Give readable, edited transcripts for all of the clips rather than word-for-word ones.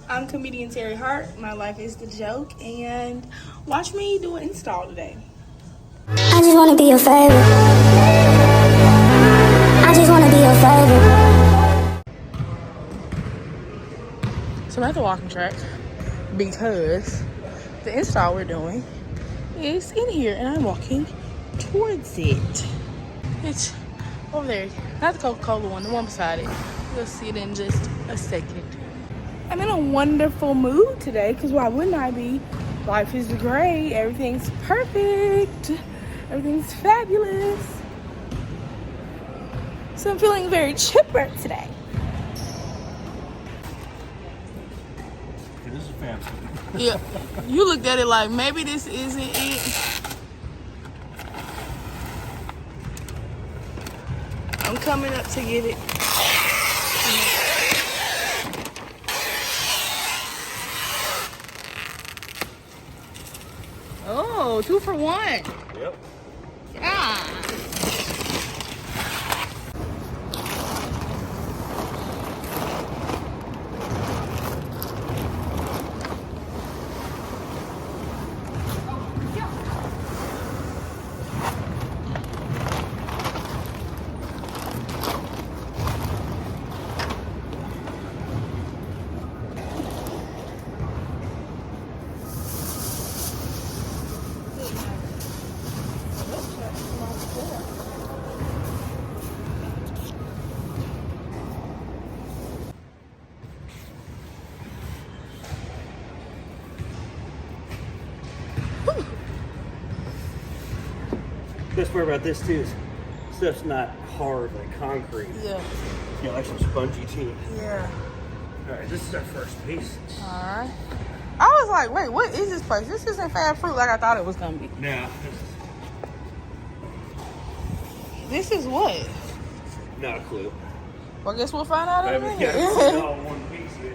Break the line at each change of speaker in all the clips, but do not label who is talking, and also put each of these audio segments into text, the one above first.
I'm Comedian Teri Hearte. My life is the joke, and watch me do an install today.
I just wanna be your favorite. I just wanna be your favorite.
So I'm at the walking track because the install we're doing is in here, and I'm walking towards it. It's over there, not the Coca-Cola one, the one beside it. You'll see it in just a second. I'm in a wonderful mood today, because why wouldn't I be? Life is great, everything's perfect, everything's fabulous. So I'm feeling very chipper today.
This is fancy.
Yeah, you looked at it like maybe this isn't it. I'm coming up to get it. Oh, 2 for 1.
Yep.
Yeah.
Best part about this too is stuff's not hard like concrete.
Yeah.
You know, like some spongy too.
Yeah.
Alright, this is our first piece.
Alright. I was like, wait, what is this place? This isn't Fab Fruit like I thought it was gonna be.
Now,
This is what?
not a clue.
Well, I guess we'll find out
I
in a
haven't
minute.
got it all in one piece yet.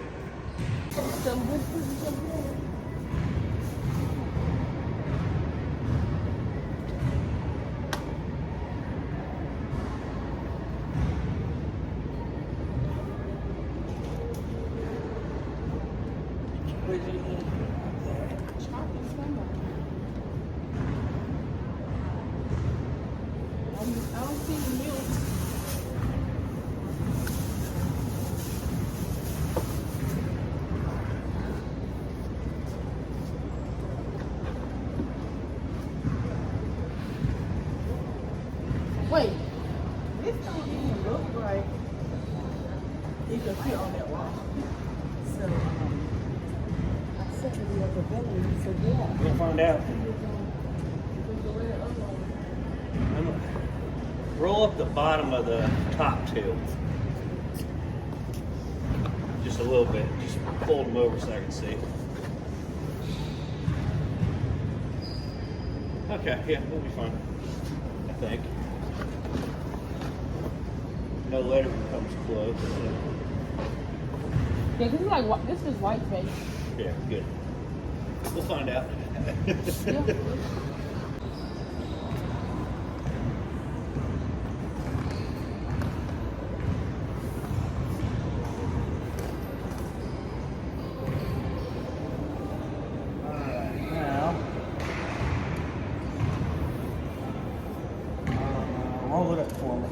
I don't see the milk. Wait, this don't even look like it can fit on that wall. So, I said to the other building, he said, yeah.
We'll find out. I'm gonna roll up the bottom of the top two. Just a little bit. Just fold them over so I can see. Okay, yeah, we'll be fine. I think. No lettering comes close.
Yeah, this is like, this is white face.
Yeah, good. We'll find out.
Yeah.
Roll it up for me.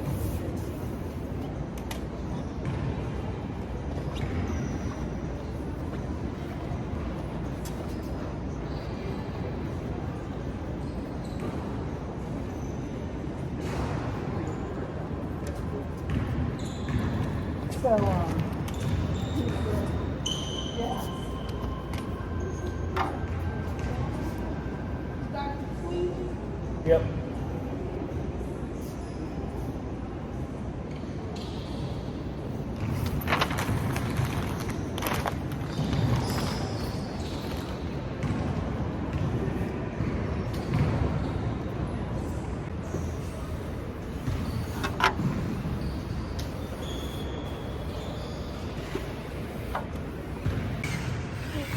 So,
Yep.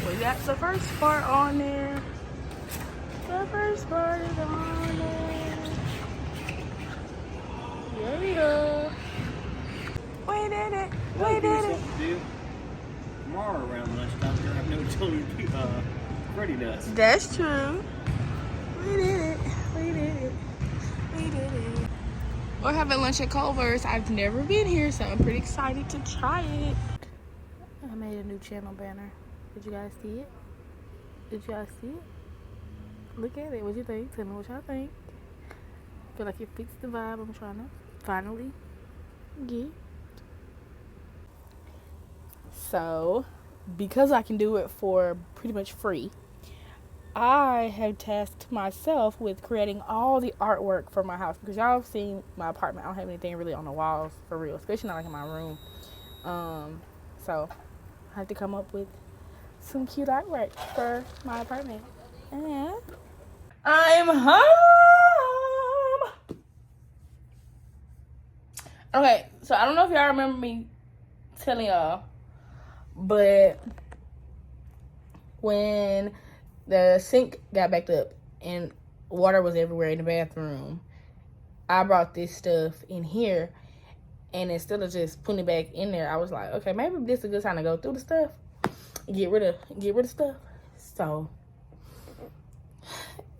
we got the first part on there. The first part is on there. Here we go. We did it. We did it.
Tomorrow around lunchtime. Tony Freddy does.
That's true. We did it. We did it. We did it. We're having lunch at Culver's. I've never been here, so I'm pretty excited to try it. I made a new channel banner. Did you guys see it? Did you guys see it? Look at it. What you think? Tell me what y'all think. Feel like it fits the vibe I'm trying to finally get. So, because I can do it for pretty much free, I have tasked myself with creating all the artwork for my house, because y'all have seen my apartment. I don't have anything really on the walls for real, especially not like in my room. So I have to come up with some cute artwork for my apartment. And I'm home. Okay, so I don't know if y'all remember me telling y'all, but when the sink got backed up and water was everywhere in the bathroom, I brought this stuff in here, and instead of just putting it back in there, I was like, okay, maybe this is a good time to go through the stuff, get rid of stuff. So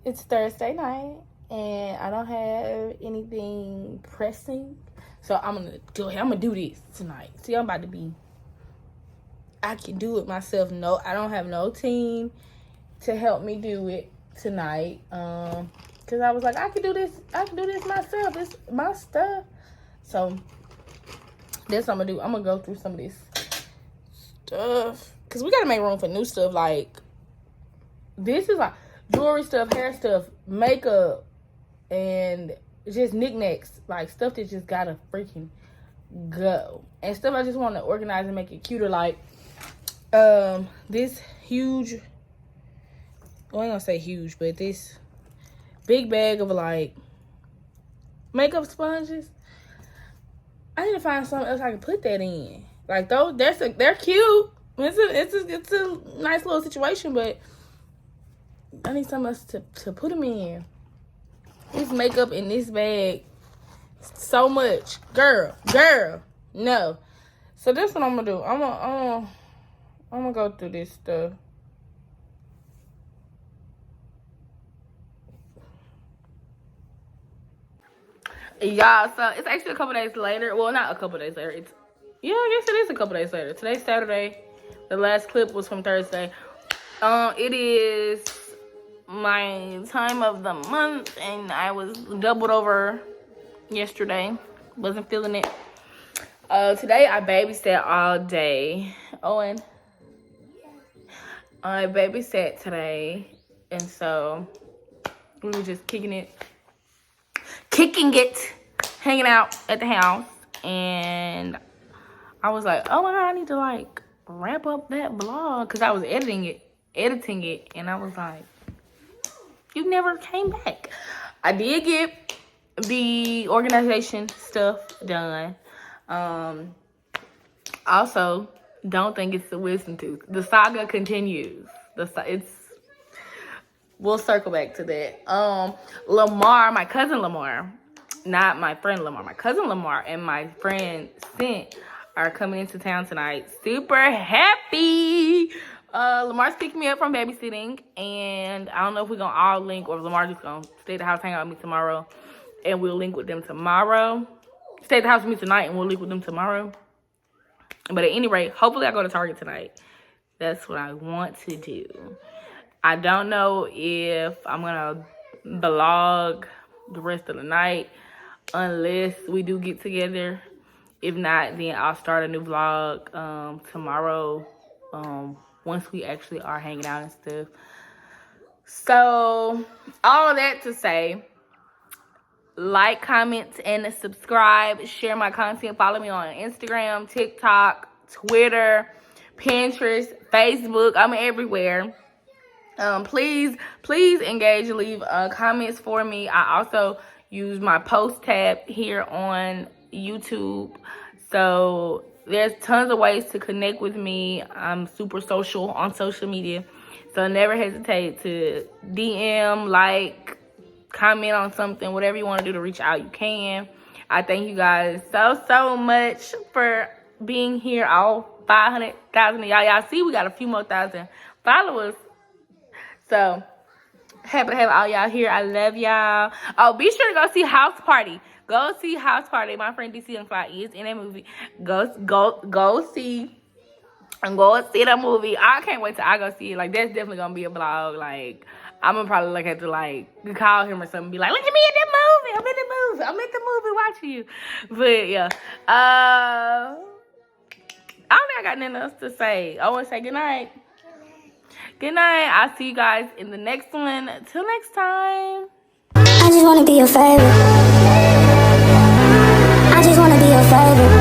it's Thursday night and I don't have anything pressing, so I'm gonna go ahead. I'm gonna do this tonight. See, I'm about to be, I can do it myself. No, I don't have no team to help me do it tonight. Cause I was like, I can do this myself. It's my stuff. So that's what I'm gonna do. I'm gonna go through some of this stuff, cause we gotta make room for new stuff. Like, this is like jewelry stuff, hair stuff, makeup, and just knickknacks, like stuff that just gotta freaking go, and stuff I just want to organize and make it cuter. Like this huge, well, I ain't gonna say huge, but this big bag of like makeup sponges, I need to find something else I can put that in. Like, those, they're cute. It's a nice little situation, but I need something else to put them in. This makeup in this bag, so much, girl, no. So this what I'm gonna do. I'm gonna go through this stuff. Y'all, so it's actually a couple days later. Well, not a couple days later. I guess it is a couple days later. Today's Saturday. The last clip was from Thursday. It is my time of the month, and I was doubled over yesterday. Wasn't feeling it. Today I babysat all day. Owen, I babysat today, and so we were just kicking it, hanging out at the house, and I was like, oh my god, I need to like wrap up that vlog, because I was editing it, and I was like, you never came back. I did get the organization stuff done. Also, don't think it's the wisdom tooth. The saga continues. We'll circle back to that. Lamar, my cousin Lamar, not my friend Lamar, my cousin Lamar and my friend Cent are coming into town tonight. Super happy. Lamar's picking me up from babysitting, and I don't know if we're gonna all link or if Lamar just gonna stay at the house, hang out with me tomorrow, and we'll link with them tomorrow. Stay at the house with me tonight, and we'll link with them tomorrow. But at any rate, hopefully I go to Target tonight. That's what I want to do. I don't know if I'm gonna vlog the rest of the night unless we do get together. If not, then I'll start a new vlog tomorrow, once we actually are hanging out and stuff. So, all that to say, like, comment, and subscribe. Share my content. Follow me on Instagram, TikTok, Twitter, Pinterest, Facebook. I'm everywhere. Please engage, leave comments for me. I also use my post tab here on YouTube. So there's tons of ways to connect with me. I'm super social on social media. So never hesitate to DM, like, comment on something, whatever you want to do to reach out, you can. I thank you guys so much for being here all 500,000 of y'all. Y'all see, we got a few more thousand followers. So, happy to have all y'all here. I love y'all. Oh, be sure to go see House Party. Go see House Party. My friend DC on Fly is in that movie. Go see. And go see the movie. I can't wait till I go see it. Like, that's definitely gonna be a vlog. Like, I'm gonna probably like have to like call him or something. Be like, look at me in that movie. I'm in the movie. I'm in the movie watching you. But yeah, I don't think I got nothing else to say. I want to say good night. Good night. I'll see you guys in the next one. Till next time.
I just wanna be your favorite. I just wanna be your favorite.